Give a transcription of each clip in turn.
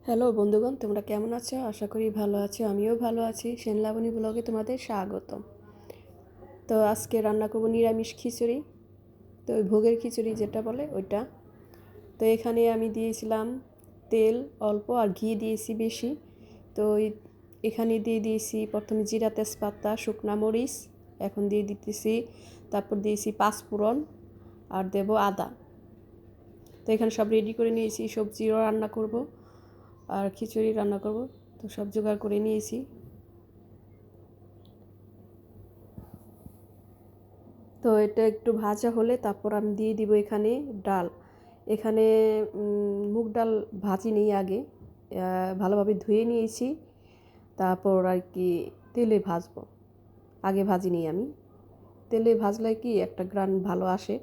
Hello বন্ধুগণ, তোমরা কেমন আছো? আশা করি ভালো আছো। আমিও ভালো আছি। সেনলাবণী ব্লগে তোমাদের স্বাগতম। তো আজকে রান্না করব নিরামিষ খিচুড়ি। তো ওই ভোগের খিচুড়ি যেটা বলে ওইটা। তো এখানে আমি দিয়েছিলাম তেল অল্প আর ঘি দিয়েছি বেশি। তো এখানে দিয়ে দিয়েছি প্রথমে জিরা, তেজপাতা, শুকনা মরিচ, এখন দিয়ে দিতেছি, তারপর দিয়েছি পাঁচফোড়ন আর দেব আদা। তো এখানে সব রেডি করে নিয়েছি। সবজিও রান্না করব আর খিচুড়ি রান্না করব। তো সব জোগাড় করে নিয়েছি। তো এটা একটু ভাজা হলে তারপর আমি দিয়ে দিব এখানে ডাল। এখানে মুগ ডাল ভাজি নেই, আগে ভালোভাবে ধুয়ে নিয়েছি, তারপর আর কি তেলে ভাজবো। আগে ভাজি নিই আমি। তেলে ভাজলে কি একটা গ্রান ভালো আসে,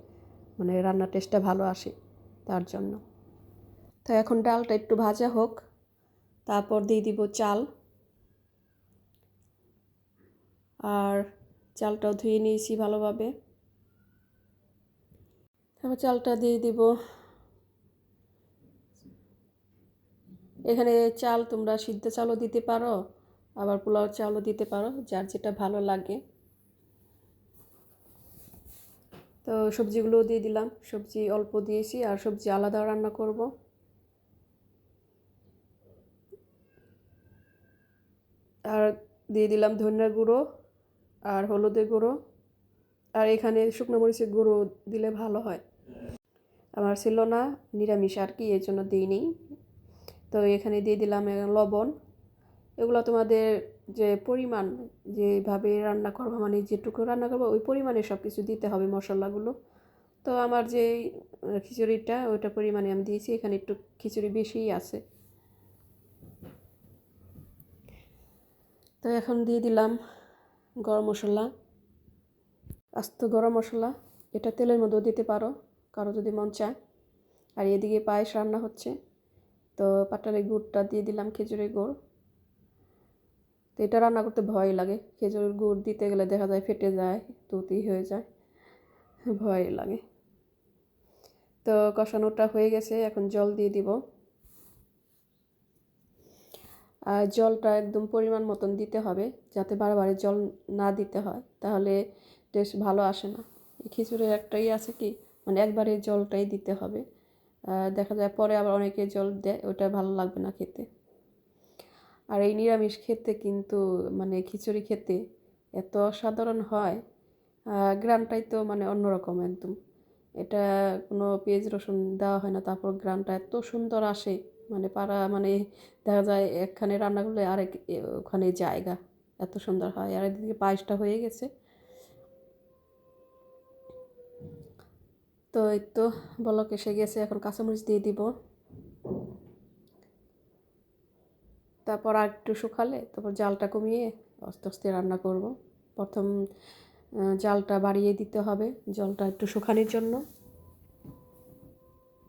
মানে রান্নার টেস্টটা ভালো আসে, তার জন্য। তো এখন ডালটা একটু ভাজা হোক, তারপর দিয়ে দিব চাল। আর চালটাও ধুয়ে নিয়েছি ভালোভাবে। তারপর চালটা দিয়ে দিব। এখানে চাল তোমরা সিদ্ধ চালও দিতে পারো, আবার পোলাও চালও দিতে পারো, যার যেটা ভালো লাগে। তো সবজিগুলোও দিয়ে দিলাম। সবজি অল্প দিয়েছি, আর সবজি আলাদা রান্না করব। আর দিয়ে দিলাম ধনিয়ার গুঁড়ো আর হলুদের গুঁড়ো। আর এখানে শুকনো মরিচের গুঁড়ো দিলে ভালো হয়। আমার ছিল না, নিরামিষ আর কি, এর জন্য দিইনি। তো এখানে দিয়ে দিলাম লবণ। এগুলো তোমাদের যে পরিমাণ, যেভাবে রান্না করবো, মানে যেটুকু রান্না করবো ওই পরিমাণে সব কিছু দিতে হবে, মশলাগুলো। তো আমার যে খিচুড়িটা ওইটা পরিমাণে আমি দিয়েছি। এখানে একটু খিচুড়ি বেশিই আছে। তো এখন দিয়ে দিলাম গরম মশলা, আস্ত গরম মশলা। এটা তেলের মধ্যেও দিতে পারো কারো যদি মন চায়। আর এদিকে পায়েস রান্না হচ্ছে। তো পাটালি গুড়টা দিয়ে দিলাম, খেজুরের গুড়। তো এটা রান্না করতে ভয় লাগে, খেজুরের গুড় দিতে গেলে দেখা যায় ফেটে যায়, তুতি হয়ে যায়, ভয় লাগে। তো কষানোটা হয়ে গেছে, এখন জল দিয়ে দিব। আর জলটা একদম পরিমাণ মতন দিতে হবে, যাতে বারে জল না দিতে হয়, তাহলে টেস্ট ভালো আসে না। খিচুড়ির একটাই আছে কি, মানে একবারে জলটাই দিতে হবে। দেখা যায় পরে আবার অনেকে জল দেয়, ওটা ভালো লাগবে না খেতে। আর এই নিরামিষ খেতে কিন্তু, মানে খিচুড়ি খেতে এত অসাধারণ হয়, গ্রানটাই তো মানে অন্যরকম একদম। এটা কোনো পেঁয়াজ রসুন দেওয়া হয় না, তারপর গ্রানটা এত সুন্দর আসে, মানে মানে দেখা যায় একখানে রান্না করলে আরেক ওখানে জায়গা, এত সুন্দর হয়। আর এদিকে পায়েসটা হয়ে গেছে। তো এই তো বলক এসে গেছে, এখন কাঁচামরিচ দিয়ে দিব। তারপর আর একটু শুকালে তারপর জালটা কমিয়ে আস্তে আস্তে রান্না করব। প্রথম জালটা বাড়িয়ে দিতে হবে জলটা একটু শুকানোর জন্য।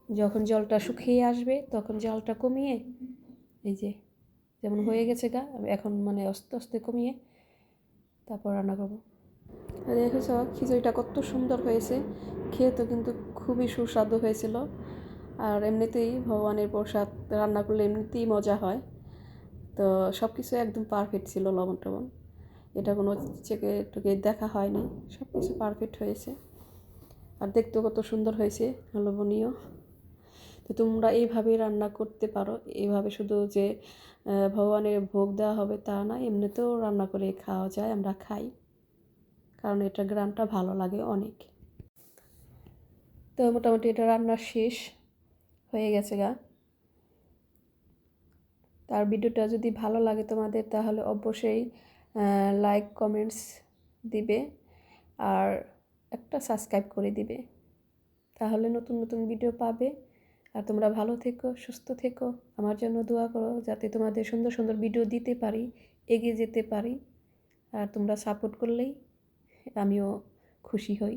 যখন জলটা শুকিয়ে আসবে তখন জালটা কমিয়ে, এই যে যেমন হয়ে গেছে গা, এখন মানে আস্তে আস্তে কমিয়ে তারপর রান্না করবো। আর দেখেছ খিচুড়িটা কত সুন্দর হয়েছে, খেয়ে তো কিন্তু খুবই সুস্বাদু হয়েছিল। আর এমনিতেই ভগবানের প্রসাদ রান্না করলে এমনিতেই মজা হয়। তো সব কিছু একদম পারফেক্ট ছিল, লবণ টবণ এটা কোনো চেকে টুকে দেখা হয়নি, সব কিছু পারফেক্ট হয়েছে। আর দেখতেও কত সুন্দর হয়েছে, লোভনীয়। তো তোমরা এইভাবেই রান্না করতে পারো। এইভাবে শুধু যে ভগবানের ভোগ দেওয়া হবে তা না, এমনিতেও রান্না করে খাওয়া যায়, আমরা খাই, কারণ এটা গ্রানটা ভালো লাগে অনেক। তো মোটামুটি এটা রান্নার শেষ হয়ে গেছে গা। তার ভিডিওটা যদি ভালো লাগে তোমাদের, তাহলে অবশ্যই লাইক কমেন্টস দিবে, আর একটা সাবস্ক্রাইব করে দিবে, তাহলে নতুন নতুন ভিডিও পাবে। আর তোমরা ভালো থেকো, সুস্থ থেকো, আমার জন্য দোয়া করো, যাতে তোমাদের সুন্দর সুন্দর ভিডিও দিতে পারি, এগিয়ে যেতে পারি। আর তোমরা সাপোর্ট করলেই আমিও খুশি হই।